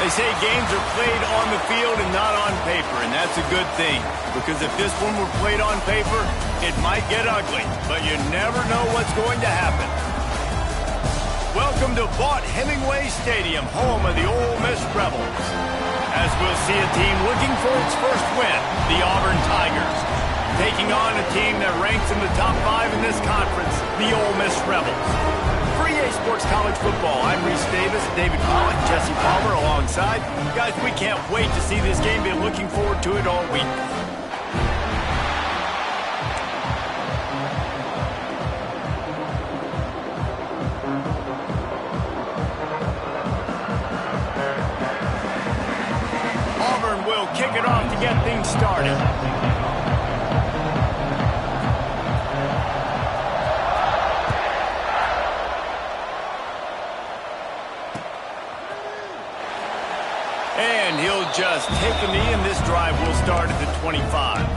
They say games are played on the field and not on paper, and that's a good thing. Because if this one were played on paper, it might get ugly. But you never know what's going to happen. Welcome to Vaught Hemingway Stadium, home of the Ole Miss Rebels. As we'll see a team looking for its first win, the Auburn Tigers, taking on a team that ranks in the top 5 in this conference, the Ole Miss Rebels. For EA Sports College Football, I'm Reese Davis, David Pollock, Jesse Palmer alongside. Guys, we can't wait to see this game. Been looking forward to it all week. Kick it off to get things started. And he'll just take a knee, and this drive will start at the 25.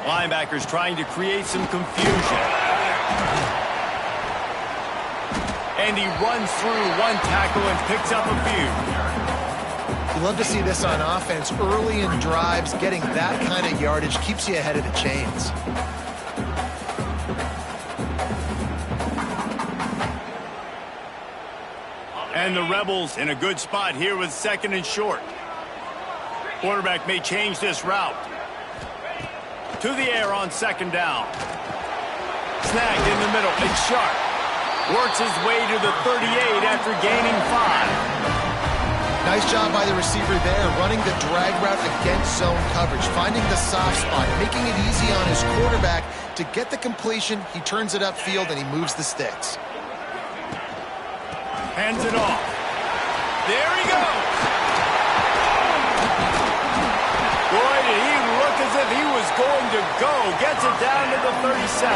Linebackers trying to create some confusion. And he runs through one tackle and picks up a few. You love to see this on offense. Early in drives, getting that kind of yardage keeps you ahead of the chains. And the Rebels in a good spot here with 2nd and short. Quarterback may change this route. To the air on 2nd down. Snagged in the middle. It's Sharp. Works his way to the 38 after gaining 5. Nice job by the receiver there, running the drag route against zone coverage, finding the soft spot, making it easy on his quarterback to get the completion. He turns it upfield and he moves the sticks. Hands it off. There he goes. Boy, did he look as if he was going to go. Gets it down to the 37.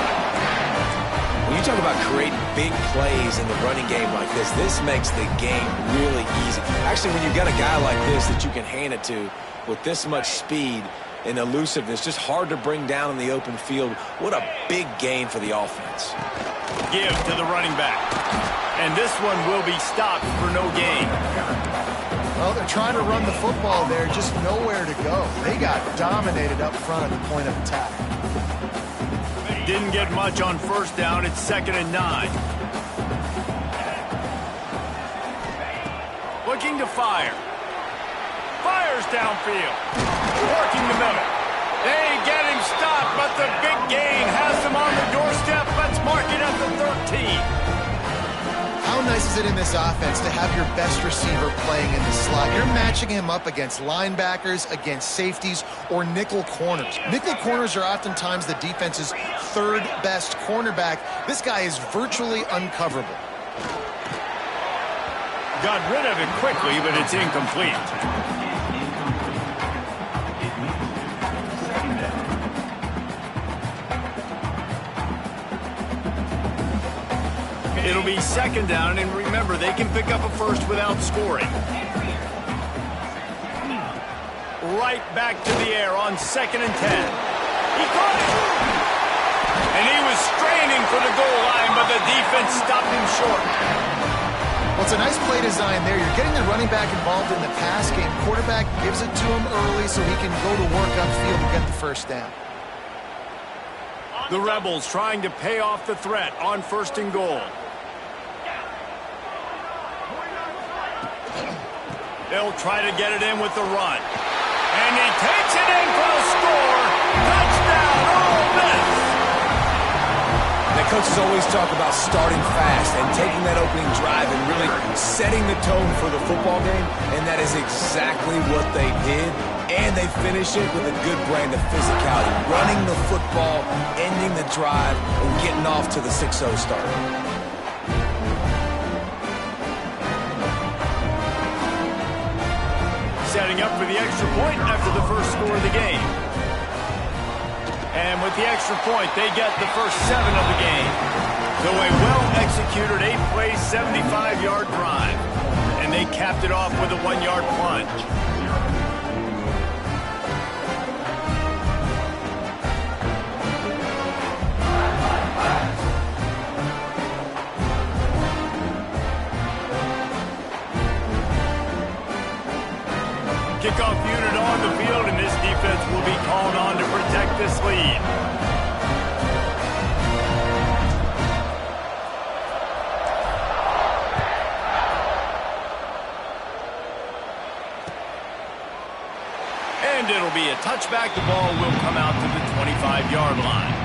When you talk about creating big plays in the running game like this makes the game really easy. Actually, when you've got a guy like this that you can hand it to with this much speed and elusiveness, just hard to bring down in the open field. What a big gain for the offense. Give to the running back. And this one will be stopped for no gain. Well, they're trying to run the football there, just nowhere to go. They got dominated up front at the point of attack. Didn't get much on 1st down. It's 2nd and 9. Looking to fire. Fires downfield. Working the middle. They get him stopped, but the big gain has him on the doorstep. Let's mark it at the 13. How nice is it in this offense to have your best receiver playing in the slot? You're matching him up against linebackers, against safeties, or nickel corners. Nickel corners are oftentimes the defense's 3rd best cornerback. This guy is virtually uncoverable. Got rid of it quickly, but it's incomplete. It'll be 2nd down, and remember, they can pick up a first without scoring. Right back to the air on 2nd and 10. He caught it! And he was straining for the goal line, but the defense stopped him short. Well, it's a nice play design there. You're getting the running back involved in the pass game. Quarterback gives it to him early so he can go to work upfield and get the 1st down. The Rebels trying to pay off the threat on 1st and goal. They'll try to get it in with the run. And he takes it in for the score. Touchdown, Ole Miss! The coaches always talk about starting fast and taking that opening drive and really setting the tone for the football game, and that is exactly what they did. And they finish it with a good brand of physicality, running the football, ending the drive, and getting off to the 6-0 start. Setting up for the extra point after the first score of the game. And with the extra point, they get the first 7 of the game. So a well-executed 8-play, 75-yard drive. And they capped it off with a 1-yard plunge. Kickoff unit on the field, and this defense will be called on to protect this lead. And it'll be a touchback. The ball will come out to the 25-yard line.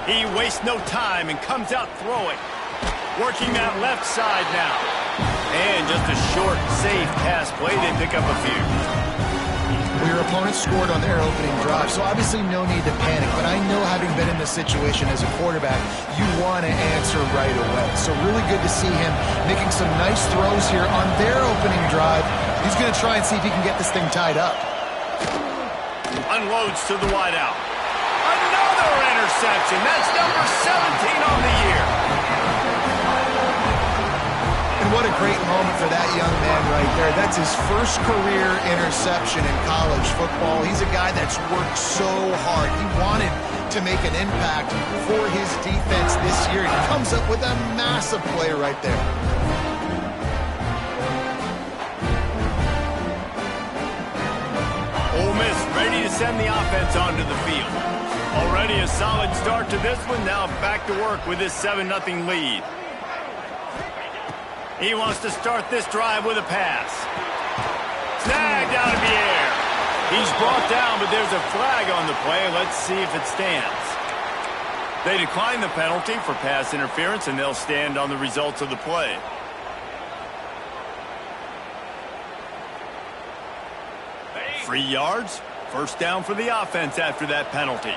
He wastes no time and comes out throwing. Working that left side now. And just a short, safe pass play. They pick up a few. Well, your opponent scored on their opening drive, so obviously no need to panic. But I know, having been in this situation as a quarterback, you want to answer right away. So really good to see him making some nice throws here on their opening drive. He's going to try and see if he can get this thing tied up. Unloads to the wideout. Another interception. That's number 17 on the year. And what a great moment for that young man right there. That's his first career interception in college football. He's a guy that's worked so hard. He wanted to make an impact for his defense this year. He comes up with a massive play right there. Ole Miss ready to send the offense onto the field. Already a solid start to this one. Now back to work with this 7-0 lead. He wants to start this drive with a pass. Snagged out of the air. He's brought down, but there's a flag on the play. Let's see if it stands. They decline the penalty for pass interference, and they'll stand on the results of the play. Free yards. First down for the offense after that penalty.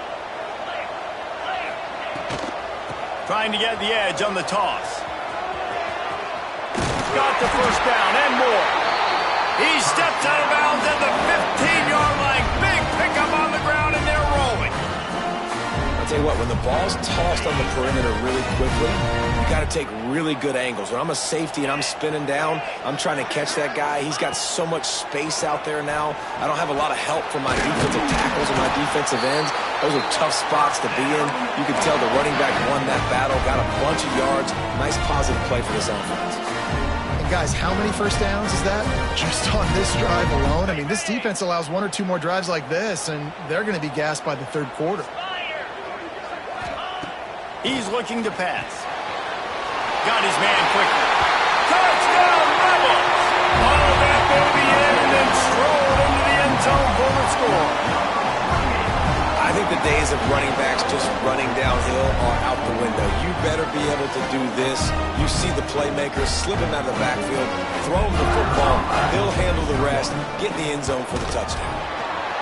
Trying to get the edge on the toss. Got the first down and more. He steps out of bounds at the 15-yard line. Big pickup on the ground, and they're rolling. I'll tell you what, when the ball's tossed on the perimeter really quickly, you got to take really good angles. When I'm a safety and I'm spinning down, I'm trying to catch that guy. He's got so much space out there now. I don't have a lot of help from my defensive tackles or my defensive ends. Those are tough spots to be in. You can tell the running back won that battle, got a bunch of yards. Nice positive play for this offense. Guys, how many first downs is that just on this drive alone? I mean, this defense allows 1 or 2 more drives like this, and they're going to be gassed by the third quarter. He's looking to pass. Got his man quickly. Touchdown, Rebels! Oh, that baby in and then strolled into the end zone for the score. I think the days of running backs just running downhill are out the window. You better be able to do this. You see the playmaker, slip him out of the backfield, throw him the football, he'll handle the rest, get in the end zone for the touchdown.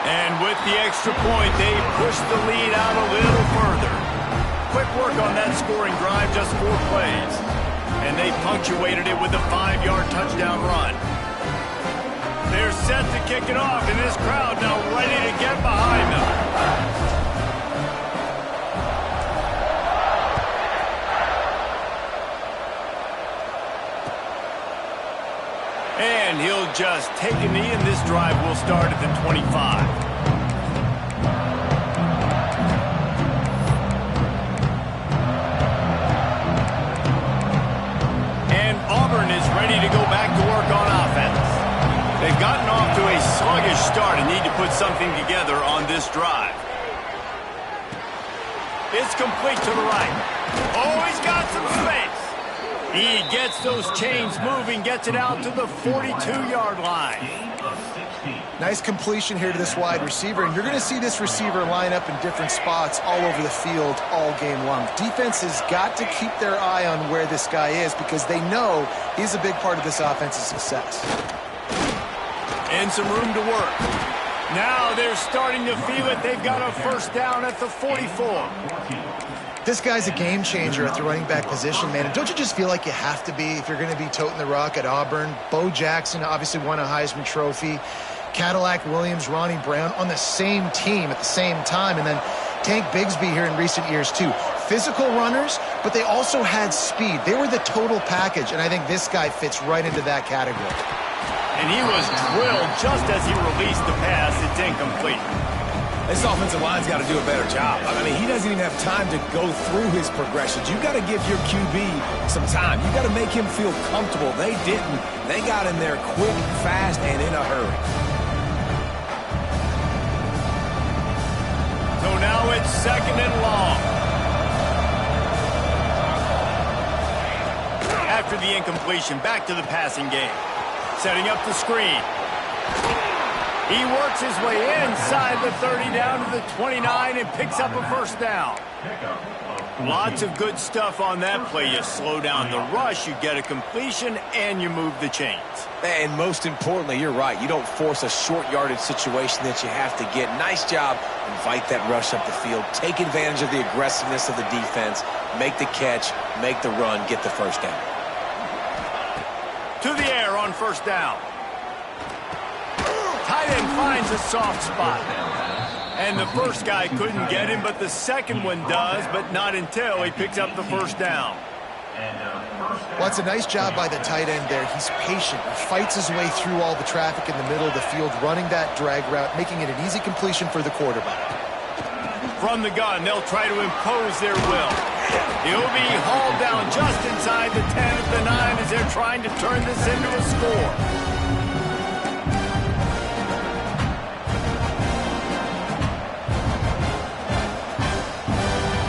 And with the extra point, they push the lead out a little further. Quick work on that scoring drive, just 4 plays. And they punctuated it with a 5-yard touchdown run. They're set to kick it off, and this crowd now ready to get behind them. And he'll just take a knee, and this drive will start at the 25. And Auburn is ready to go back to work on offense. They've gotten off to a sluggish start and need to put something together on this drive. It's complete to the right. Oh, he's got some space. He gets those chains moving, gets it out to the 42-yard line. Nice completion here to this wide receiver, and you're going to see this receiver line up in different spots all over the field all game long. Defense has got to keep their eye on where this guy is because they know he's a big part of this offense's success. And some room to work. Now they're starting to feel it. They've got a first down at the 44. This guy's a game changer at the running back position, man. And don't you just feel like you have to be if you're going to be toting the rock at Auburn? Bo Jackson obviously won a Heisman Trophy. Cadillac Williams, Ronnie Brown on the same team at the same time. And then Tank Bigsby here in recent years, too. Physical runners, but they also had speed. They were the total package, and I think this guy fits right into that category. And he was drilled just as he released the pass. It's incomplete. This offensive line's got to do a better job. I mean, he doesn't even have time to go through his progressions. You got to give your QB some time. You got to make him feel comfortable. They didn't. They got in there quick, fast, and in a hurry. So now it's 2nd and long. After the incompletion, back to the passing game. Setting up the screen. He works his way inside the 30 down to the 29 and picks up a first down. Lots of good stuff on that play. You slow down the rush, you get a completion, and you move the chains. And most importantly, you're right. You don't force a short yardage situation that you have to get. Nice job. Invite that rush up the field. Take advantage of the aggressiveness of the defense. Make the catch, make the run, get the first down. To the air on first down. Tight end finds a soft spot. And the first guy couldn't get him, but the second one does, but not until he picks up the first down. Well, it's a nice job by the tight end there. He's patient. He fights his way through all the traffic in the middle of the field, running that drag route, making it an easy completion for the quarterback. From the gun, they'll try to impose their will. He'll be hauled down just inside the 10 at the 9 as they're trying to turn this into a score.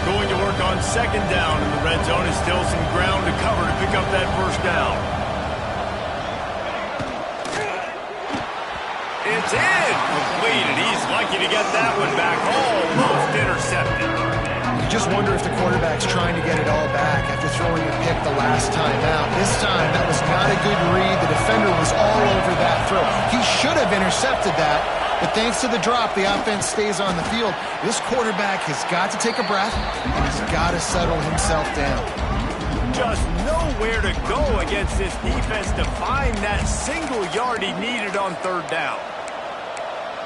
Going to work on 2nd down in the red zone. Is still some ground to cover to pick up that first down. It's in. Completed. He's lucky to get that one back. Almost intercepted. You just wonder if the quarterback's trying to get it all back after throwing a pick the last time out. This time, that was not a good read. The defender was all over that throw. He should have intercepted that, but thanks to the drop, the offense stays on the field. This quarterback has got to take a breath, and he's got to settle himself down. Just nowhere to go against this defense to find that single yard he needed on 3rd down.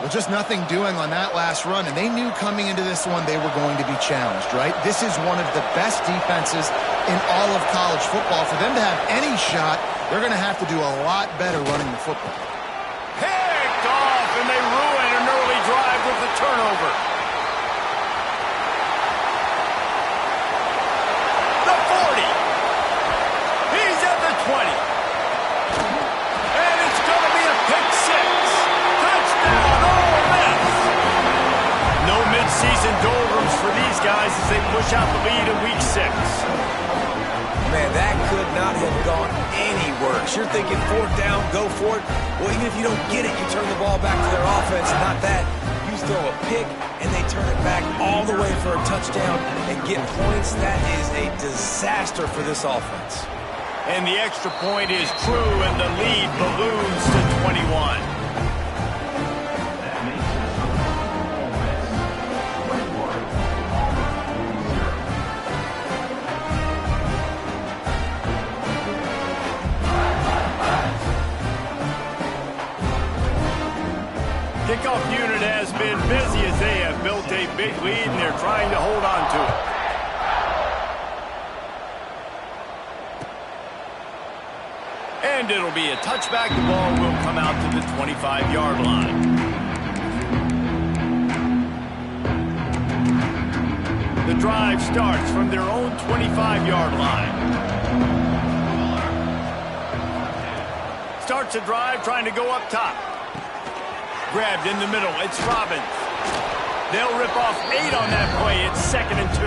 Well, just nothing doing on that last run, and they knew coming into this one they were going to be challenged, right? This is one of the best defenses in all of college football. For them to have any shot, they're going to have to do a lot better running the football. Picked off, and they ruin an early drive with the turnover. The 40. He's at the 20. And it's going to be a pick 6. Touchdown, Ole Miss. No midseason doldrums for these guys as they push out the lead in week 6. Man, that could not have gone any worse. You're thinking 4th down, go for it. Well, even if you don't get it, you turn the ball back to their offense. Not that. You throw a pick, and they turn it back all the way for a touchdown and get points. That is a disaster for this offense. And the extra point is true, and the lead balloons to 21. Kickoff unit has been busy as they have built a big lead, and they're trying to hold on to it. And it'll be a touchback. The ball will come out to the 25-yard line. The drive starts from their own 25-yard line. Starts a drive trying to go up top. Grabbed in the middle. It's Robbins. They'll rip off 8 on that play. It's 2nd and 2.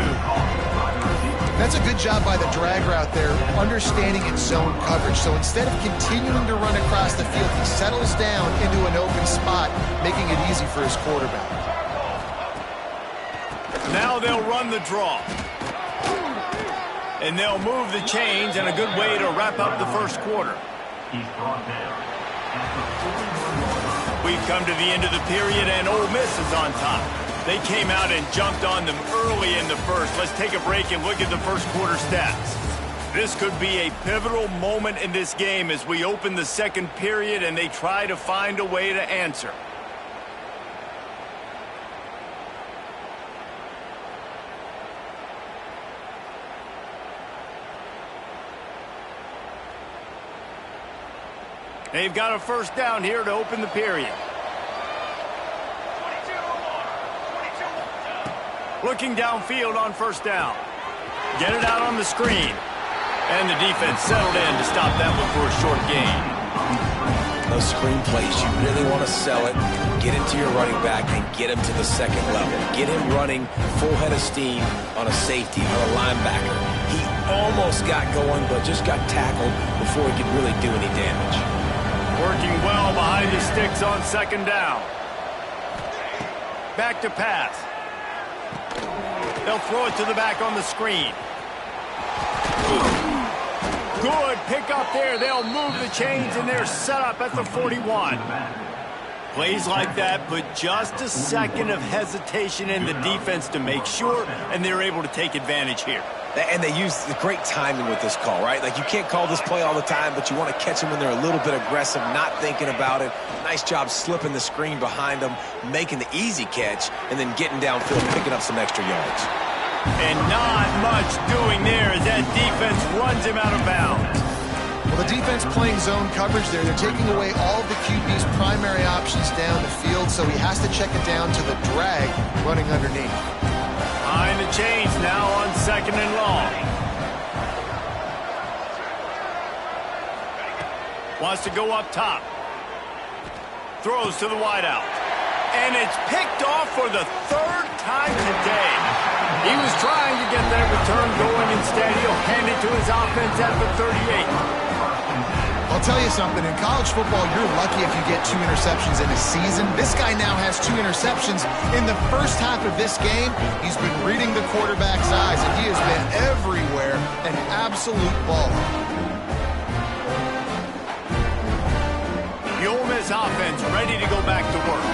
That's a good job by the drag route there, understanding its zone coverage. So instead of continuing to run across the field, he settles down into an open spot, making it easy for his quarterback. Now they'll run the draw. And they'll move the chains, and a good way to wrap up the first quarter. We've come to the end of the period, and Ole Miss is on top. They came out and jumped on them early in the first. Let's take a break and look at the first quarter stats. This could be a pivotal moment in this game as we open the second period and they try to find a way to answer. They've got a first down here to open the period. Looking downfield on first down. Get it out on the screen. And the defense settled in to stop that one for a short gain. Those screen plays, you really want to sell it, get into your running back, and get him to the second level. Get him running full head of steam on a safety, on a linebacker. He almost got going, but just got tackled before he could really do any damage. Working well behind the sticks on second down. Back to pass. They'll throw it to the back on the screen. Good pick up there. They'll move the chains, and they're set up at the 41. Plays like that put just a second of hesitation in the defense to make sure, and they're able to take advantage here. And they use the great timing with this call, right? Like, you can't call this play all the time, but you want to catch them when they're a little bit aggressive, not thinking about it. Nice job slipping the screen behind them, making the easy catch, and then getting downfield, picking up some extra yards. And not much doing there as that defense runs him out of bounds. Well, the defense playing zone coverage there. They're taking away all of the QB's primary options down the field, so he has to check it down to the drag running underneath. Behind the chains now on second and long. Wants to go up top. Throws to the wideout. And it's picked off for the third time today. He was trying to get that return going. Instead, he'll hand it to his offense at the 38. I'll tell you something, in college football, you're lucky if you get 2 interceptions in a season. This guy now has 2 interceptions. In the first half of this game, he's been reading the quarterback's eyes, and he has been everywhere, an absolute baller. The Ole Miss offense ready to go back to work.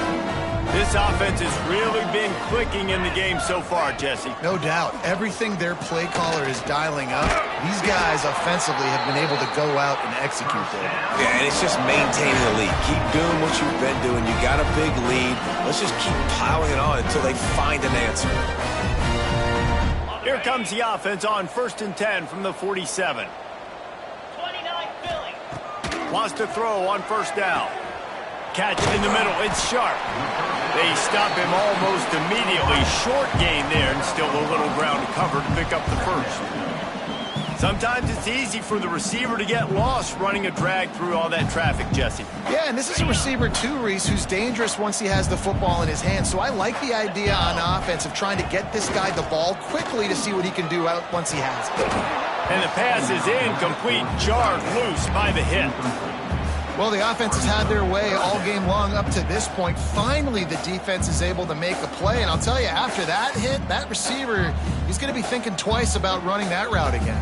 This offense has really been clicking in the game so far, Jesse. No doubt. Everything their play caller is dialing up, these guys offensively have been able to go out and execute there. Yeah, and it's just maintaining the lead. Keep doing what you've been doing. You got a big lead. Let's just keep piling it on until they find an answer. Here comes the offense on 1st and 10 from the 47. 29 Philly. Wants to throw on first down. Catch in the middle. It's sharp. They stop him almost immediately. Short gain there, and still a little ground to cover to pick up the first. Sometimes it's easy for the receiver to get lost running a drag through all that traffic, Jesse. Yeah, and this is a receiver too, Reese, who's dangerous once he has the football in his hands. So I like the idea on offense of trying to get this guy the ball quickly to see what he can do out once he has it. And the pass is incomplete, jarred loose by the hit. Well, the offense has had their way all game long up to this point. Finally, the defense is able to make a play. And I'll tell you, after that hit, that receiver, he's going to be thinking twice about running that route again.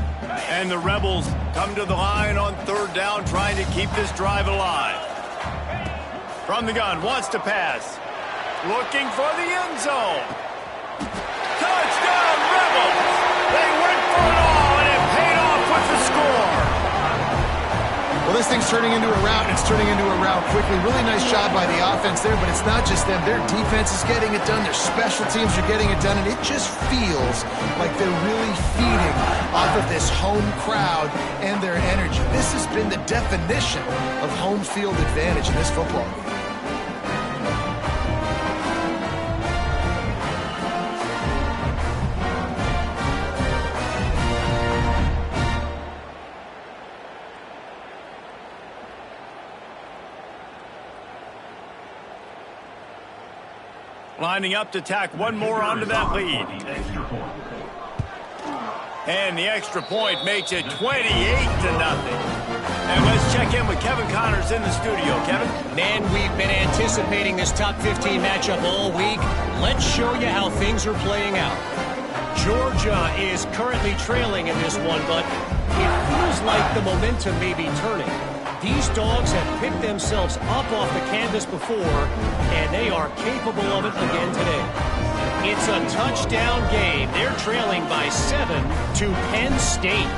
And the Rebels come to the line on third down, trying to keep this drive alive. From the gun, wants to pass. Looking for the end zone. Touchdown, Rebels! They went for it all, and it paid off with the score. Well, this thing's turning into a rout, and it's turning into a rout quickly. Really nice job by the offense there, but it's not just them. Their defense is getting it done. Their special teams are getting it done, and it just feels like they're really feeding off of this home crowd and their energy. This has been the definition of home field advantage in this football game. Lining up to tack one more onto that lead. And the extra point makes it 28-0. And let's check in with Kevin Connors in the studio. Kevin? Man, we've been anticipating this top 15 matchup all week. Let's show you how things are playing out. Georgia is currently trailing in this one, but it feels like the momentum may be turning. These dogs have picked themselves up off the canvas before, and they are capable of it again today. It's a touchdown game. They're trailing by 7 to Penn State.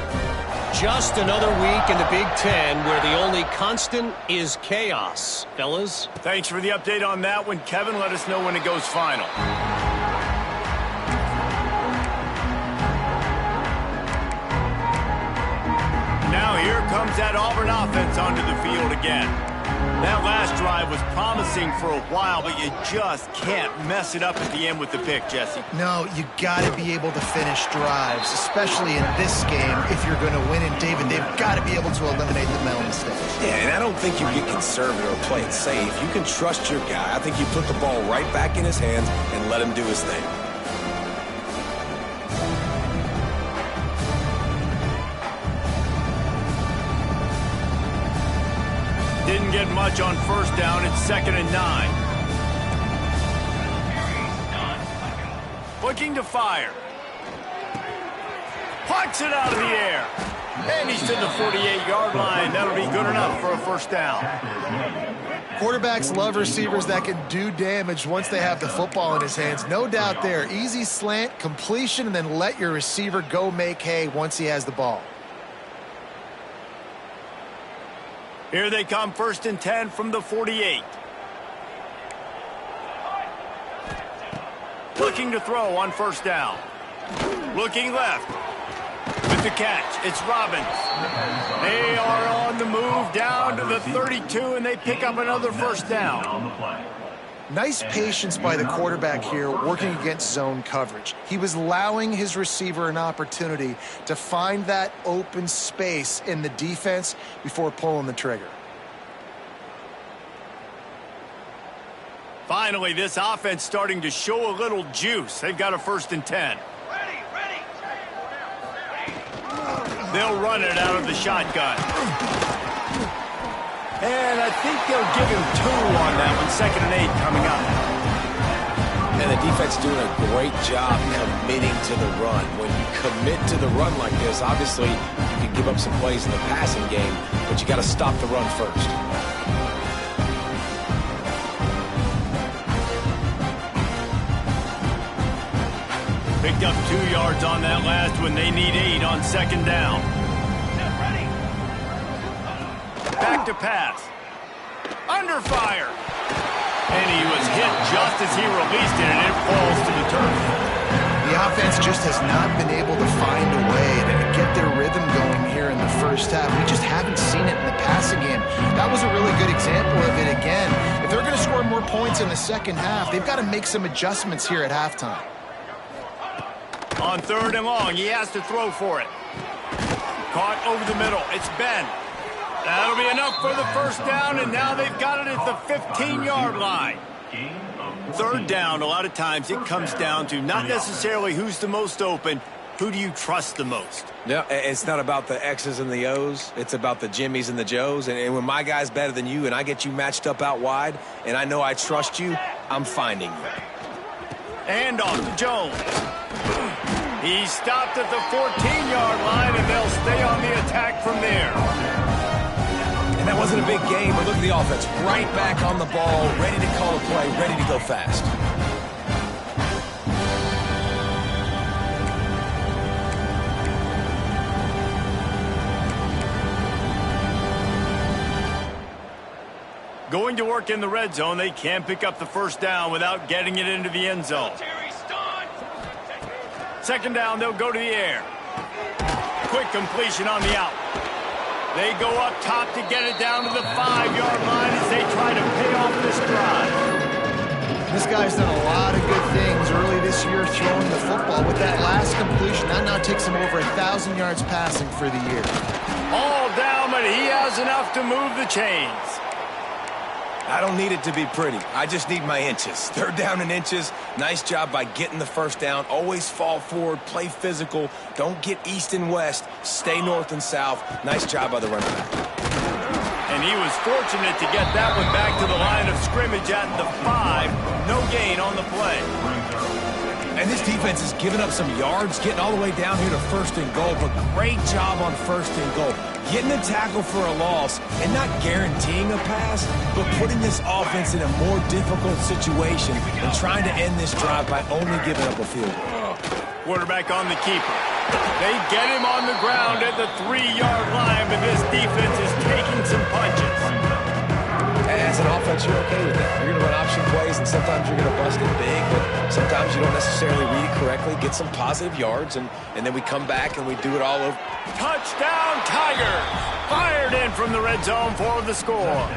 Just another week in the Big Ten where the only constant is chaos. Fellas? Thanks for the update on that one, Kevin. Let us know when it goes final. Now here comes that Auburn offense onto the field again. That last drive was promising for a while, but you just can't mess it up at the end with the pick, Jesse. No, you got to be able to finish drives, especially in this game if you're going to win. And David, they've got to be able to eliminate the mental mistakes. Yeah, and I don't think you get conservative or play it safe. You can trust your guy. I think you put the ball right back in his hands and let him do his thing. Didn't get much on first down. It's 2nd and 9. Looking to fire. Plucks it out of the air. And he's to the 48-yard line. That'll be good enough for a first down. Quarterbacks love receivers that can do damage once they have the football in his hands. No doubt there. Easy slant, completion, and then let your receiver go make hay once he has the ball. Here they come, 1st and 10 from the 48. Looking to throw on first down. Looking left. With the catch, it's Robbins. They are on the move down to the 32, and they pick up another first down. Nice patience by the quarterback here working against zone coverage. He was allowing his receiver an opportunity to find that open space in the defense before pulling the trigger. Finally, this offense starting to show a little juice. They've got a 1st and 10. They'll run it out of the shotgun. And I think they'll give him 2 on that one. 2nd and 8 coming up. And the defense doing a great job committing to the run. When you commit to the run like this, obviously you can give up some plays in the passing game, but you got to stop the run first. Picked up 2 yards on that last one. They need 8 on 2nd down. Back to pass. Under fire. And he was hit just as he released it, and it falls to the turf. The offense just has not been able to find a way to get their rhythm going here in the first half. We just haven't seen it in the passing game. That was a really good example of it again. If they're going to score more points in the second half, they've got to make some adjustments here at halftime. On 3rd and long, he has to throw for it. Caught over the middle. It's Ben. That'll be enough for the first down, and now they've got it at the 15-yard line. 3rd down, a lot of times it comes down to not necessarily who's the most open, who do you trust the most? No, it's not about the X's and the O's. It's about the Jimmies and the Joes. And when my guy's better than you and I get you matched up out wide and I know I trust you, I'm finding you. And off to Jones. He stopped at the 14-yard line, and they'll stay on the attack from there. And that wasn't a big game, but look at the offense. Right back on the ball, ready to call a play, ready to go fast. Going to work in the red zone, they can't pick up the first down without getting it into the end zone. 2nd down, they'll go to the air. Quick completion on the out. They go up top to get it down to the 5-yard line as they try to pay off this drive. This guy's done a lot of good things early this year throwing the football. With that last completion, that now takes him over 1,000 yards passing for the year. All down, but he has enough to move the chains. I don't need it to be pretty. I just need my inches. 3rd down and inches. Nice job by getting the first down. Always fall forward, play physical. Don't get east and west. Stay north and south. Nice job by the running back. And he was fortunate to get that one back to the line of scrimmage at the 5. No gain on the play. And this defense is giving up some yards, getting all the way down here to first and goal, but great job on first and goal. Getting a tackle for a loss and not guaranteeing a pass, but putting this offense in a more difficult situation and trying to end this drive by only giving up a field goal. Quarterback on the keeper. They get him on the ground at the 3-yard line, but this defense is taking some punches. As an offense, you're okay with that. You're going to run option plays, and sometimes you're going to bust it big, but sometimes you don't necessarily read it correctly, get some positive yards, and then we come back and we do it all over. Touchdown, Tigers! Fired in from the red zone for the score.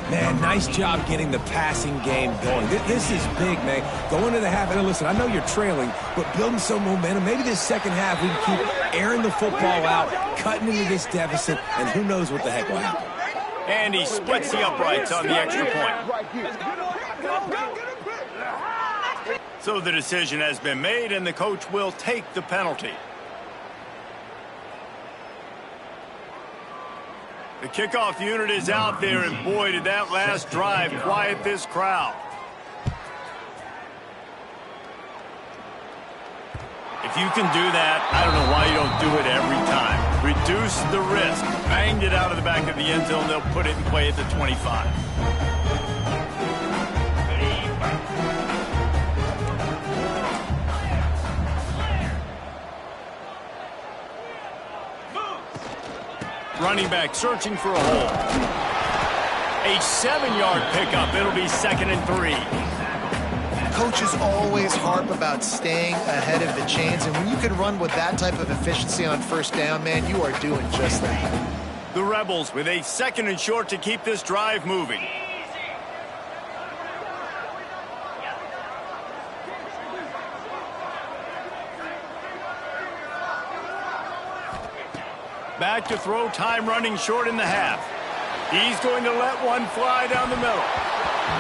Man, nice job getting the passing game going. This is big, man. Going to the half, and listen, I know you're trailing, but building some momentum. Maybe this second half we can keep airing the football out, cutting into this deficit, and who knows what the heck will happen. And he splits the uprights on the extra point. So the decision has been made, and the coach will take the penalty. The kickoff unit is out there, and boy, did that last drive quiet this crowd. If you can do that, I don't know why you don't do it every time. Reduce the risk. Banged it out of the back of the end zone. They'll put it in play at the 25. Running back searching for a hole. A 7-yard pickup. It'll be 2nd and 3. Coaches always harp about staying ahead of the chains, and when you can run with that type of efficiency on first down, man, you are doing just that. The Rebels with a 2nd and short to keep this drive moving. Back to throw, time running short in the half. He's going to let one fly down the middle.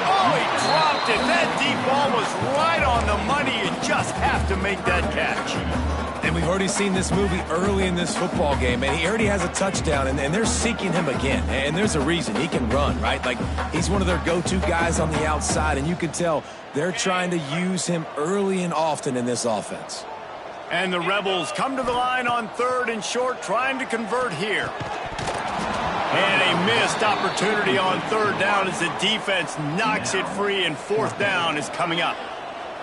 Oh, he dropped it. That deep ball was right on the money. You just have to make that catch. And we've already seen this movie early in this football game, and he already has a touchdown, and they're seeking him again. And there's a reason. He can run, right? Like, he's one of their go-to guys on the outside, and you can tell they're trying to use him early and often in this offense. And the Rebels come to the line on 3rd and short, trying to convert here. And a missed opportunity on 3rd down as the defense knocks it free, and 4th down is coming up.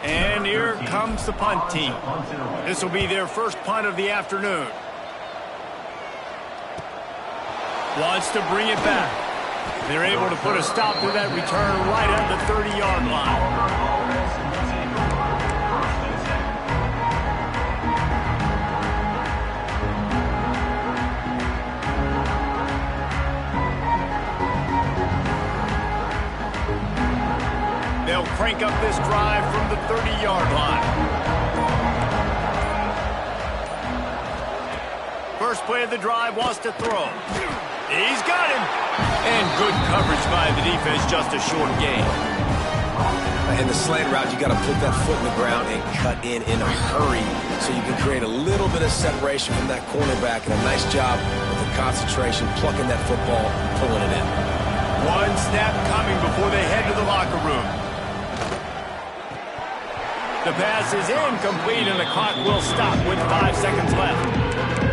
And here comes the punt team. This will be their first punt of the afternoon. Wants to bring it back. They're able to put a stop to that return right at the 30-yard line. They'll crank up this drive from the 30-yard line. First play of the drive, wants to throw. He's got him. And good coverage by the defense, just a short gain. In the slant route, you got to put that foot in the ground and cut in a hurry so you can create a little bit of separation from that cornerback, and a nice job with the concentration, plucking that football, pulling it in. One snap coming before they head to the locker room. The pass is incomplete, and the clock will stop with 5 seconds left.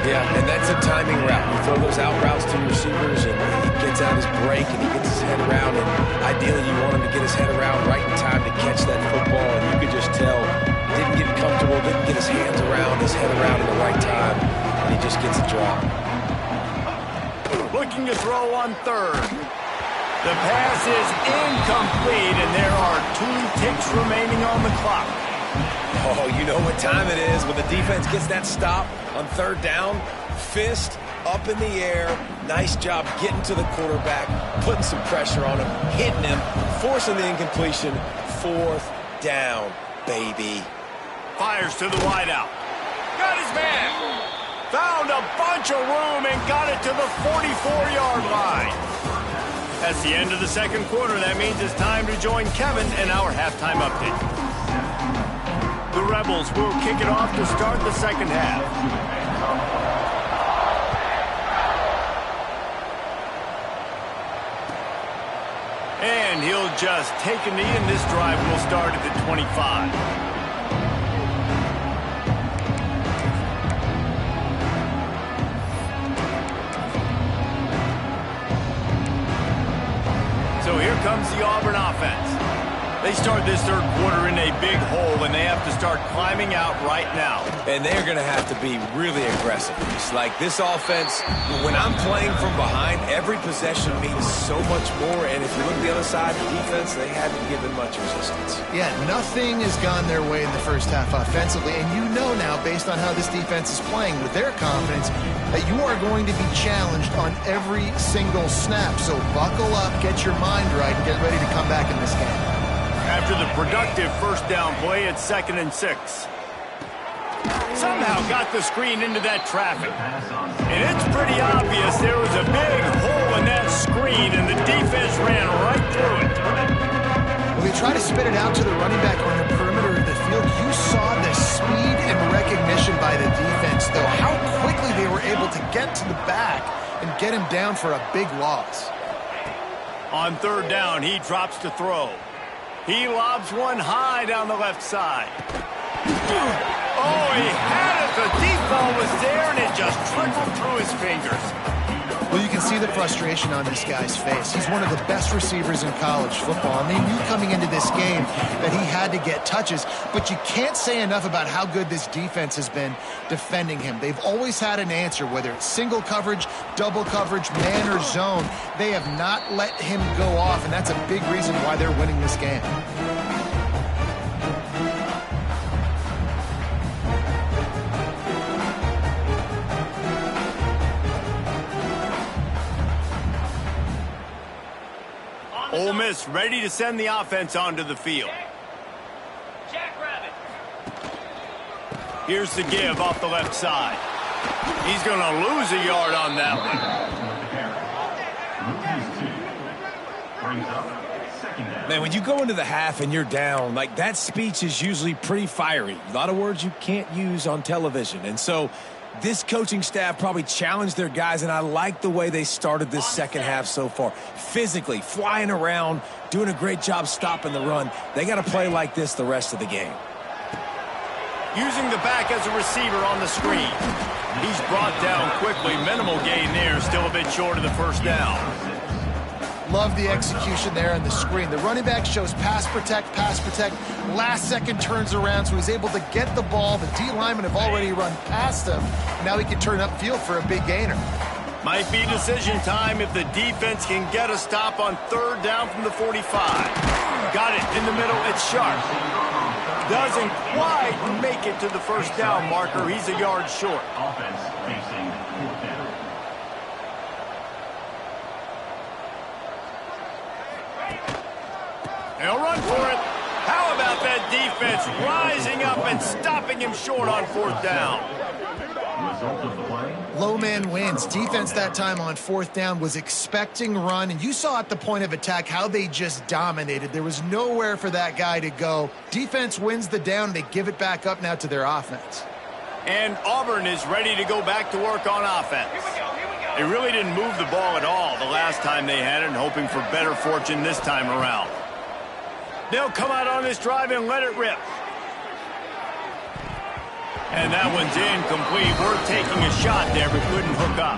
Yeah, and that's a timing route. You throw those out routes to your receivers, and he gets out his break, and he gets his head around, and ideally you want him to get his head around right in time to catch that football, and you could just tell he didn't get comfortable, didn't get his hands around, his head around in the right time, and he just gets a drop. Looking to throw on 3rd. The pass is incomplete, and there are 2 ticks remaining on the clock. Oh, you know what time it is when the defense gets that stop on 3rd down. Fist up in the air. Nice job getting to the quarterback, putting some pressure on him, hitting him, forcing the incompletion. 4th down, baby. Fires to the wideout. Got his man. Found a bunch of room and got it to the 44-yard line. That's the end of the 2nd quarter. That means it's time to join Kevin in our halftime update. The Rebels will kick it off to start the 2nd half. And he'll just take a knee, and this drive will start at the 25. comes the Auburn offense. They start this third quarter in a big hole, and they have to start climbing out right now. And they're going to have to be really aggressive. It's like this offense, when I'm playing from behind, every possession means so much more. And if you look at the other side, the defense, they haven't given much resistance. Yeah, nothing has gone their way in the first half offensively. And you know now, based on how this defense is playing with their confidence, that you are going to be challenged on every single snap. So buckle up, get your mind right, and get ready to come back in this game. After the productive first down play, it's 2nd and 6. Somehow got the screen into that traffic. And it's pretty obvious there was a big hole in that screen, and the defense ran right through it. When they try to spit it out to the running back on the perimeter of the field, you saw the speed and recognition by the defense, though, how quickly they were able to get to the back and get him down for a big loss. On 3rd down, he drops to throw. He lobs one high down the left side. Oh, he had it. The deep ball was there, and it just trickled through his fingers. Well, you can see the frustration on this guy's face. He's one of the best receivers in college football, and they knew coming into this game that he had to get touches, but you can't say enough about how good this defense has been defending him. They've always had an answer, whether it's single coverage, double coverage, man or zone. They have not let him go off, and that's a big reason why they're winning this game. Ole Miss ready to send the offense onto the field. Jackrabbit. Here's the give off the left side. He's going to lose a yard on that one. Man, when you go into the half and you're down, like that speech is usually pretty fiery. A lot of words you can't use on television. And so this coaching staff probably challenged their guys, and I like the way they started this second half so far. Physically, flying around, doing a great job stopping the run. They got to play like this the rest of the game. Using the back as a receiver on the screen. He's brought down quickly. Minimal gain there, still a bit short of the first down. Love the execution there on the screen. The running back shows pass protect, last second turns around, so he's able to get the ball. The D linemen have already run past him. Now he can turn upfield for a big gainer. Might be decision time if the defense can get a stop on 3rd down from the 45. Got it in the middle, it's sharp. Doesn't quite make it to the first down marker. He's a yard short. Offense facing 4th down. They'll run for it. How about that defense rising up and stopping him short on 4th down? Result of the play. Low man wins. Defense that time on 4th down was expecting run, and you saw at the point of attack how they just dominated. There was nowhere for that guy to go. Defense wins the down. They give it back up now to their offense. And Auburn is ready to go back to work on offense. They really didn't move the ball at all the last time they had it, and hoping for better fortune this time around. They'll come out on this drive and let it rip. And that one's incomplete. We're taking a shot there, but couldn't hook up.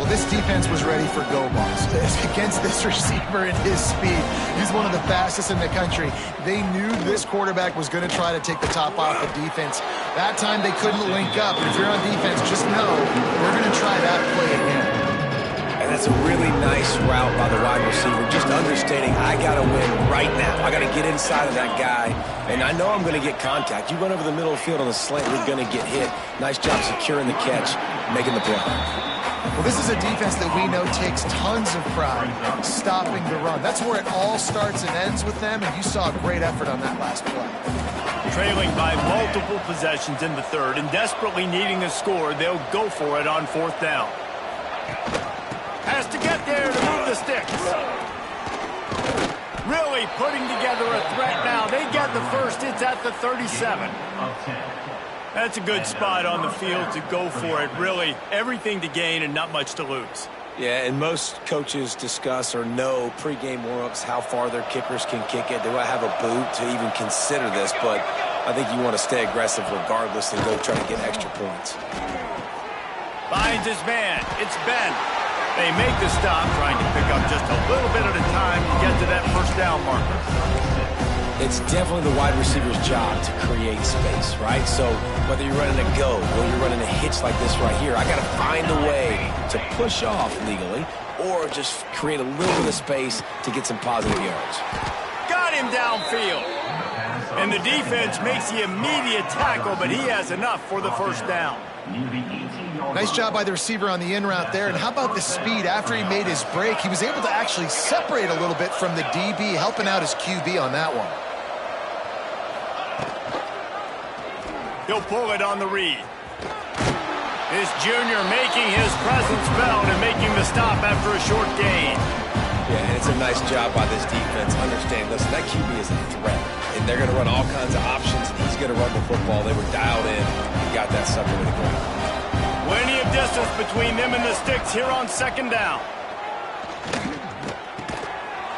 Well, this defense was ready for go balls against this receiver and his speed. He's one of the fastest in the country. They knew this quarterback was going to try to take the top off the defense. That time they couldn't link up. And if you're on defense, just know we're going to try that play again. And that's a really nice route by the wide receiver, just understanding I got to win right now. I got to get inside of that guy, and I know I'm going to get contact. You run over the middle of the field on the slant, you're going to get hit. Nice job securing the catch, making the play. Well, this is a defense that we know takes tons of pride stopping the run. That's where it all starts and ends with them, and you saw a great effort on that last play. Trailing by multiple possessions in the 3rd and desperately needing a score, they'll go for it on 4th down. Has to get there to move the sticks. Really putting together a threat now. They get the first. It's at the 37. That's a good spot on the field to go for it. Really, everything to gain and not much to lose. Yeah, and most coaches discuss or know pregame warm-ups how far their kickers can kick it. Do I have a boot to even consider this? But I think you want to stay aggressive regardless and go try to get extra points. Finds his man. It's Ben. They make the stop, trying to pick up just a little bit at a time to get to that first down marker. It's definitely the wide receiver's job to create space, right? So whether you're running a go or you're running a hitch like this right here, I got to find a way to push off legally or just create a little bit of space to get some positive yards. Got him downfield. And the defense makes the immediate tackle, but he has enough for the first down. Nice job by the receiver on the in route there. And how about the speed? After he made his break, he was able to actually separate a little bit from the DB, helping out his QB on that one. He'll pull it on the read. This junior making his presence felt and making the stop after a short gain. Yeah, and it's a nice job by this defense. Understand, listen, that QB is a threat. And they're going to run all kinds of options, and he's going to run the football. They were dialed in and got that sucker to the ground. Plenty of distance between them and the sticks here on second down.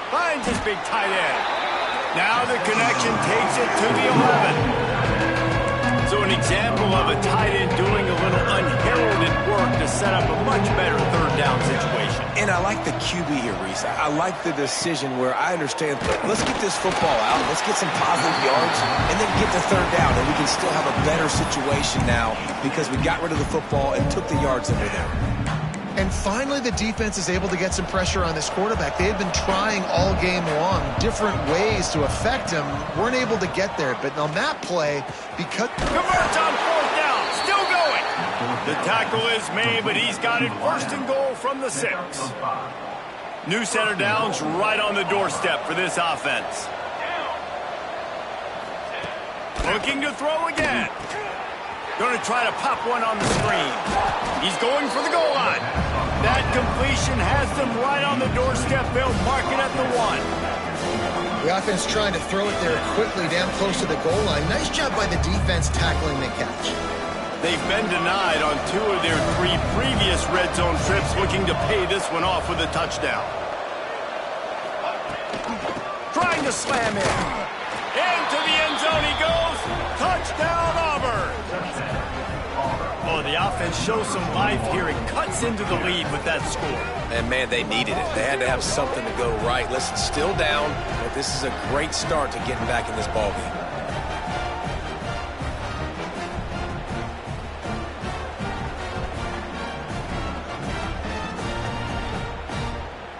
Finds his big tight end. Now the connection takes it to the 11. So an example of a tight end doing a little unheralded work to set up a much better third down situation. And I like the QB here, Reese. I like the decision where I understand, let's get this football out, let's get some positive yards, and then get the third down, and we can still have a better situation now because we got rid of the football and took the yards that were there. And finally, the defense is able to get some pressure on this quarterback. They had been trying all game long different ways to affect him. Weren't able to get there. But on that play, because... Converts on fourth down. Still going. The tackle is made, but he's got it first and goal from the 6. New set of downs right on the doorstep for this offense. Looking to throw again. Going to try to pop one on the screen. He's going for the goal line. That completion has them right on the doorstep. They'll mark it at the 1. The offense trying to throw it there quickly down close to the goal line. Nice job by the defense tackling the catch. They've been denied on 2 of their 3 previous red zone trips, looking to pay this one off with a touchdown. Trying to slam in. Into the end zone he goes. Touchdown, Auburn. Oh, the offense shows some life here and cuts into the lead with that score. And, man, they needed it. They had to have something to go right. Listen, still down, but this is a great start to getting back in this ballgame.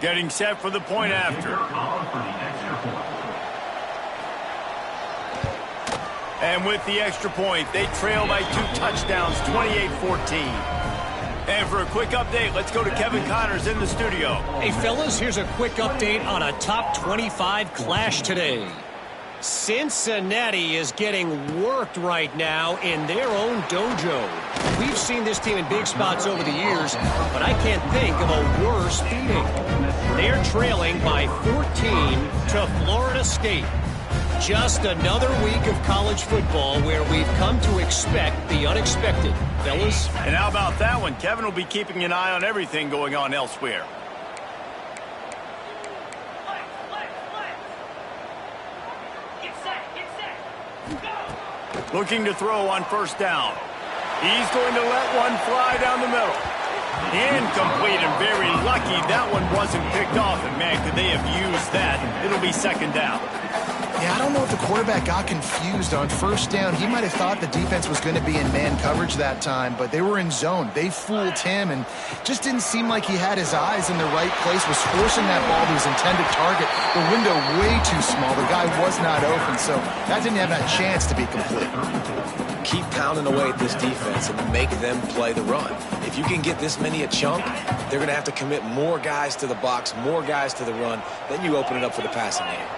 Getting set for the point after. And with the extra point, they trail by 2 touchdowns, 28-14. And for a quick update, let's go to Kevin Connors in the studio. Hey, fellas, here's a quick update on a top 25 clash today. Cincinnati is getting worked right now in their own dojo. We've seen this team in big spots over the years, but I can't think of a worse beating. They're trailing by 14 to Florida State. Just another week of college football where we've come to expect the unexpected. Fellas? And how about that one? Kevin will be keeping an eye on everything going on elsewhere. Get set, go! Looking to throw on first down. He's going to let one fly down the middle. Incomplete and very lucky that one wasn't picked off. And, man, could they have used that? It'll be second down. Yeah, I don't know if the quarterback got confused on first down. He might have thought the defense was going to be in man coverage that time, but they were in zone. They fooled him and just didn't seem like he had his eyes in the right place, was forcing that ball to his intended target. The window way too small. The guy was not open, so that didn't have that chance to be complete. Keep pounding away at this defense and make them play the run. If you can get this many a chunk, they're going to have to commit more guys to the box, more guys to the run. Then you open it up for the passing game.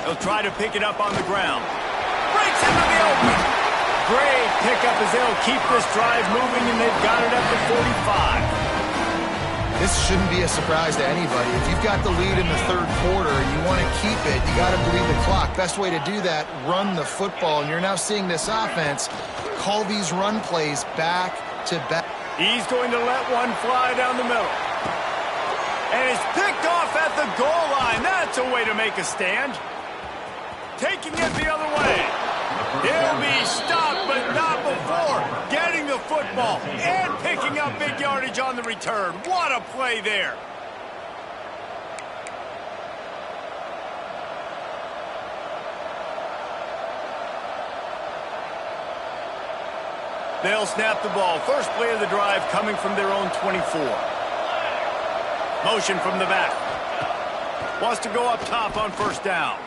He'll try to pick it up on the ground. Breaks into the open. Great pickup as they'll keep this drive moving, and they've got it up to 45. This shouldn't be a surprise to anybody. If you've got the lead in the third quarter and you want to keep it, you got to bleed the clock. Best way to do that, run the football. And you're now seeing this offense call these run plays back to back. He's going to let one fly down the middle. And it's picked off at the goal line. That's a way to make a stand. Taking it the other way. He'll be stopped, but not before getting the football and picking Picking up big yardage on the return. What a play there. They'll snap the ball. First play of the drive coming from their own 24. Motion from the back. Wants to go up top on first down.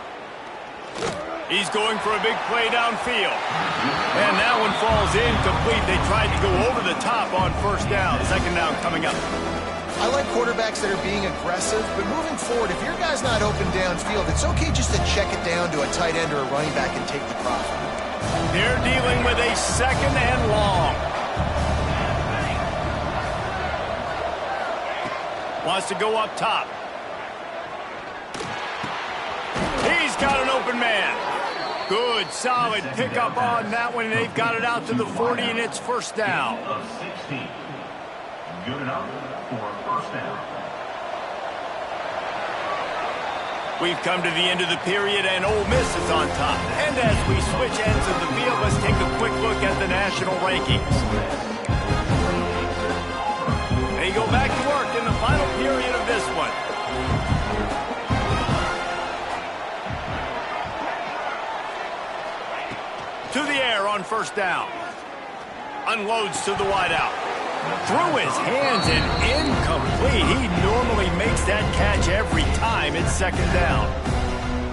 He's going for a big play downfield. And that one falls incomplete. They tried to go over the top on first down. Second down coming up. I like quarterbacks that are being aggressive, but moving forward, if your guy's not open downfield, it's okay just to check it down to a tight end or a running back and take the profit. They're dealing with a second and long. Wants to go up top. He's got an open man. Good, solid pickup on that one. They've got it out to the 40, and it's first down. Of 16. Good enough for a first down. We've come to the end of the period, and Ole Miss is on top. And as we switch ends of the field, let's take a quick look at the national rankings. They go back to work in the final period of this one. To the air on first down. Unloads to the wideout. Through his hands and incomplete. He normally makes that catch every time. It's second down.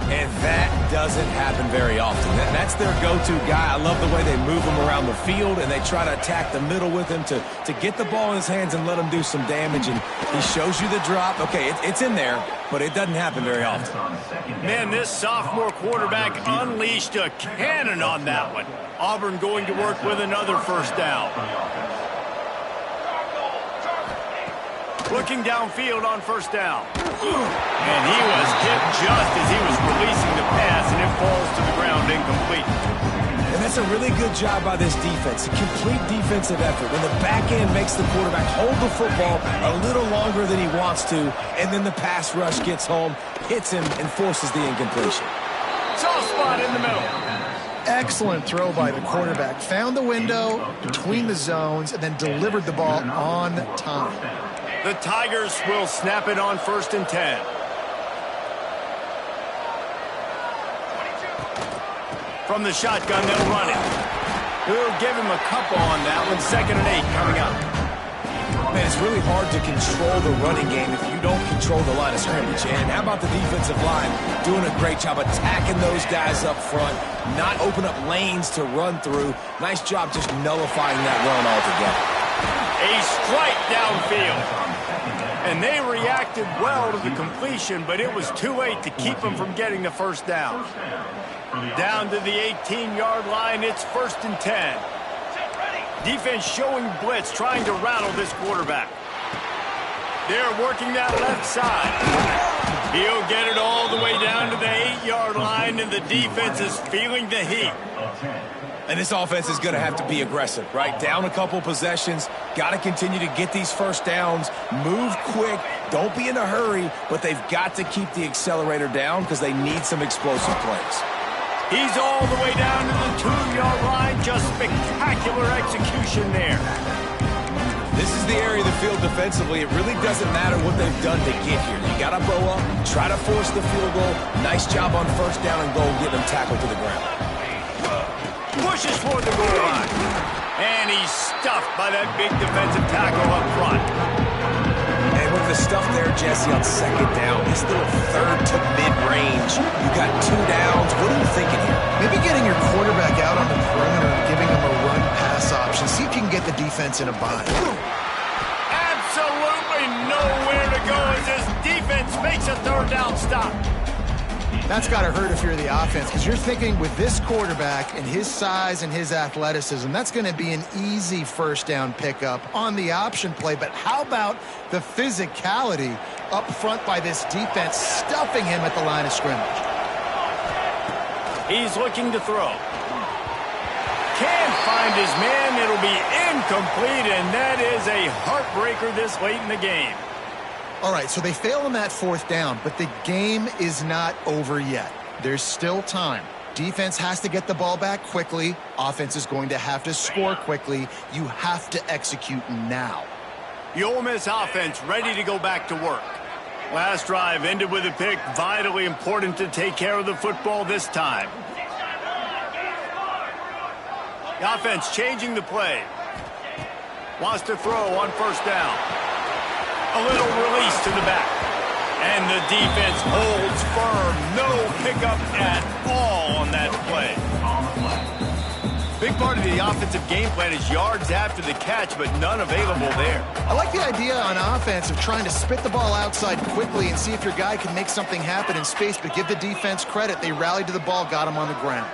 And that doesn't happen very often. That's their go-to guy. I love the way they move him around the field, and they try to attack the middle with him to get the ball in his hands and let him do some damage. And he shows you the drop. Okay, it's in there, but it doesn't happen very often. Man, this sophomore quarterback unleashed a cannon on that one. Auburn going to work with another first down. Looking downfield on first down. And he was hit just as he was releasing the pass, and it falls to the ground incomplete. And that's a really good job by this defense, a complete defensive effort. When the back end makes the quarterback hold the football a little longer than he wants to, and then the pass rush gets home, hits him, and forces the incompletion. Soft spot in the middle. Excellent throw by the quarterback. Found the window between the zones and then delivered the ball on time. The Tigers will snap it on first and 10. From the shotgun, they'll run it. We'll give him a couple on that one. Second and 8 coming up. Man, it's really hard to control the running game if you don't control the line of scrimmage. And how about the defensive line doing a great job attacking those guys up front, not open up lanes to run through. Nice job just nullifying that run altogether. A strike downfield. And they reacted well to the completion, but it was too late to keep them from getting the first down. Down to the 18-yard line, it's first and 10. Defense showing blitz, trying to rattle this quarterback. They're working that left side. He'll get it all the way down to the 8-yard line, and the defense is feeling the heat. And this offense is going to have to be aggressive, right? Down a couple possessions, got to continue to get these first downs, move quick, don't be in a hurry, but they've got to keep the accelerator down because they need some explosive plays. He's all the way down to the 2-yard line, just spectacular execution there. This is the area of the field defensively. It really doesn't matter what they've done to get here. You got to bow up, try to force the field goal. Nice job on first down and goal, get them tackled to the ground. Pushes for the goal line. And he's stuffed by that big defensive tackle up front. And with the stuff there, Jesse, on second down, this little third to mid-range, you got 2 downs. What are you thinking here? Maybe getting your quarterback out on the perimeter and giving him a run-pass option. See if you can get the defense in a bind. Absolutely nowhere to go as this defense makes a third down stop. That's got to hurt if you're the offense, because you're thinking with this quarterback and his size and his athleticism, that's going to be an easy first down pickup on the option play. But how about the physicality up front by this defense, stuffing him at the line of scrimmage? He's looking to throw. Can't find his man. It'll be incomplete, and that is a heartbreaker this late in the game. All right, so they fail on that fourth down, but the game is not over yet. There's still time. Defense has to get the ball back quickly. Offense is going to have to score quickly. You have to execute now. The Ole Miss offense ready to go back to work. Last drive ended with a pick. Vitally important to take care of the football this time. The offense changing the play. Wants to throw on first down. A little release to the back. And the defense holds firm. No pickup at all on that play. Big part of the offensive game plan is yards after the catch, but none available there. I like the idea on offense of trying to spit the ball outside quickly and see if your guy can make something happen in space, but give the defense credit. They rallied to the ball, got him on the ground.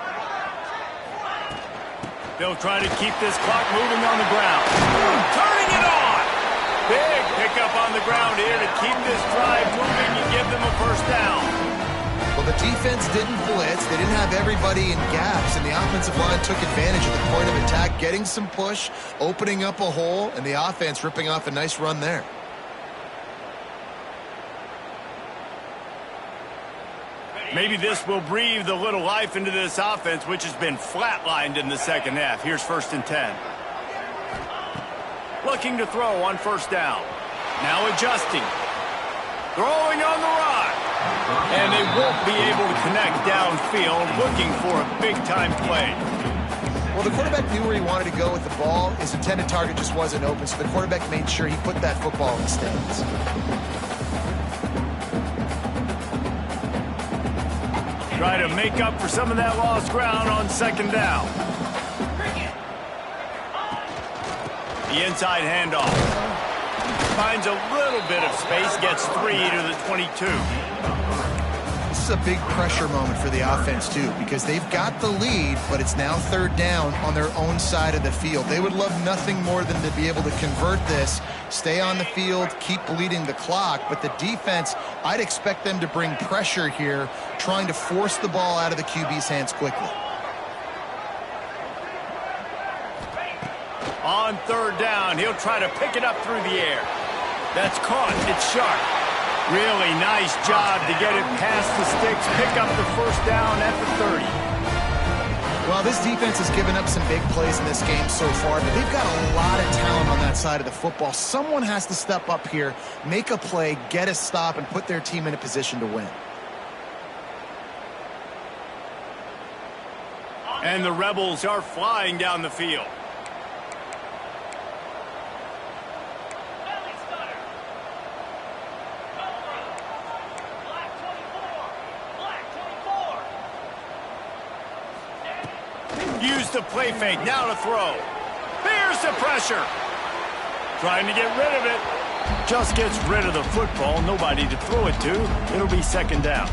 They'll try to keep this clock moving on the ground. Turning it on! Big pickup on the ground here to keep this drive moving and give them a first down. Well, the defense didn't blitz. They didn't have everybody in gaps, and the offensive line took advantage of the point of attack, getting some push, opening up a hole, and the offense ripping off a nice run there. Maybe this will breathe a little life into this offense, which has been flatlined in the second half. Here's 1st and 10. Looking to throw on first down. Now adjusting. Throwing on the run. And they won't be able to connect downfield, looking for a big-time play. Well, the quarterback knew where he wanted to go with the ball. His intended target just wasn't open, so the quarterback made sure he put that football in the stands. Try to make up for some of that lost ground on second down. The inside handoff. Finds a little bit of space, gets 3 to the 22. This is a big pressure moment for the offense, too, because they've got the lead, but it's now 3rd down on their own side of the field. They would love nothing more than to be able to convert this, stay on the field, keep bleeding the clock, but the defense, I'd expect them to bring pressure here, trying to force the ball out of the QB's hands quickly. On 3rd down, he'll try to pick it up through the air. That's caught. It's sharp. Really nice job to get it past the sticks, pick up the first down at the 30. Well, this defense has given up some big plays in this game so far, but they've got a lot of talent on that side of the football. Someone has to step up here, make a play, get a stop, and put their team in a position to win. And the Rebels are flying down the field. Use the play fake, now to throw. There's the pressure. Trying to get rid of it. Just gets rid of the football, nobody to throw it to. It'll be 2nd down.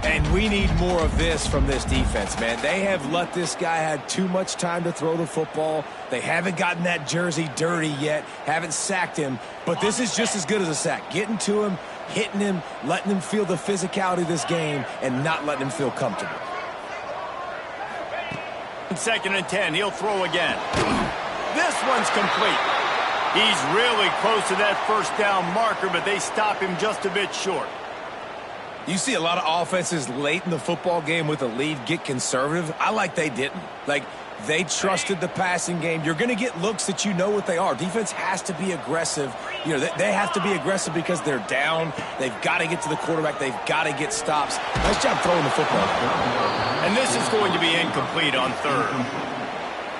And we need more of this from this defense, man. They have let this guy have too much time to throw the football. They haven't gotten that jersey dirty yet, haven't sacked him. But this is just as good as a sack. Getting to him, hitting him, letting him feel the physicality of this game, and not letting him feel comfortable. 2nd and 10, he'll throw again. This one's complete. He's really close to that first down marker, but they stop him just a bit short. You see a lot of offenses late in the football game with a lead get conservative. I like they didn't. Like, they trusted the passing game. You're going to get looks that you know what they are. Defense has to be aggressive. You know, they have to be aggressive because they're down. They've got to get to the quarterback. They've got to get stops. Nice job throwing the football. And this is going to be incomplete on 3rd.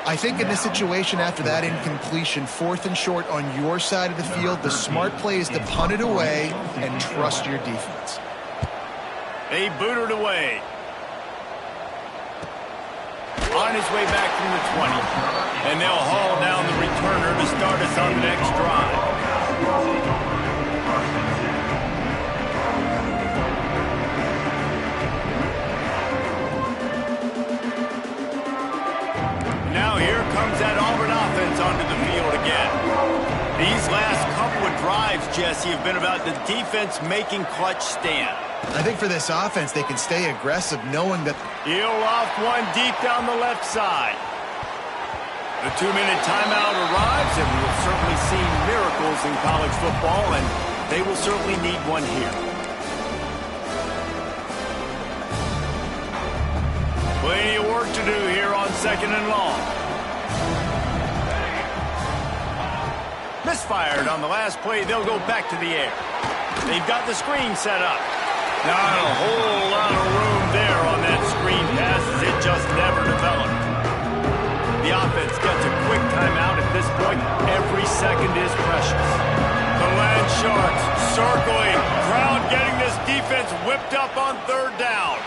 I think in this situation after that incompletion, 4th and short on your side of the field, the smart play is to punt it away and trust your defense. They boot it away. On his way back from the 20. And they'll haul down the returner to start us on the next drive. Now here comes that Auburn offense onto the field again. These last couple of drives, Jesse, have been about the defense making clutch stand. I think for this offense, they can stay aggressive knowing that... He'll loft one deep down the left side. The 2-minute timeout arrives, and we'll certainly see miracles in college football, and they will certainly need one here. Plenty of work to do here on 2nd and long. Misfired on the last play. They'll go back to the air. They've got the screen set up. Not a whole lot of room there on that screen pass as it just never developed. The offense gets a quick timeout at this point. Every second is precious. The Land Sharks circling. Crowd getting this defense whipped up on 3rd down.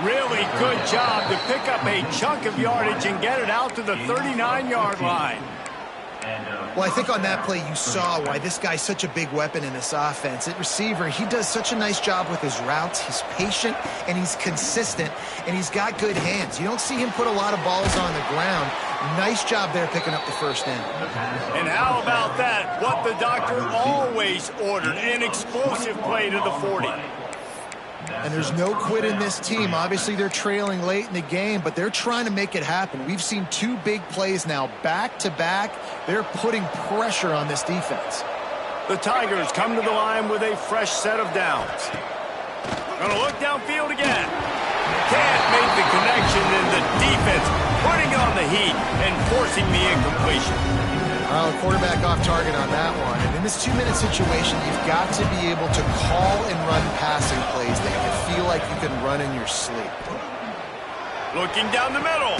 Really good job to pick up a chunk of yardage and get it out to the 39-yard line. Well, I think on that play you saw why this guy's such a big weapon in this offense. At receiver, he does such a nice job with his routes. He's patient, and he's consistent, and he's got good hands. You don't see him put a lot of balls on the ground. Nice job there picking up the first down. And how about that? What the doctor always ordered, an explosive play to the 40. And there's no quit in this team. Obviously, they're trailing late in the game, but they're trying to make it happen. We've seen 2 big plays now, back-to-back. They're putting pressure on this defense. The Tigers come to the line with a fresh set of downs. Gonna look downfield again. Can't make the connection, and the defense putting on the heat and forcing the incompletion. Well, quarterback off target on that one. And in this 2-minute situation, you've got to be able to call and run passing plays that you feel like you can run in your sleep. Looking down the middle.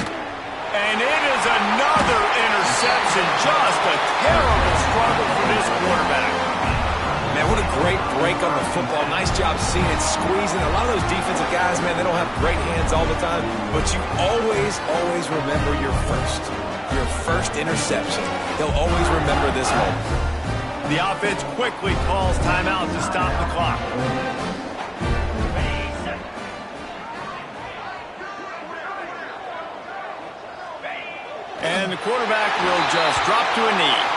And it is another interception. Just a terrible struggle for this quarterback. Man, what a great break on the football. Nice job seeing it, squeezing. A lot of those defensive guys, man, they don't have great hands all the time, but you always remember your first interception. They'll always remember this moment. The offense quickly calls timeout to stop the clock. And the quarterback will just drop to a knee.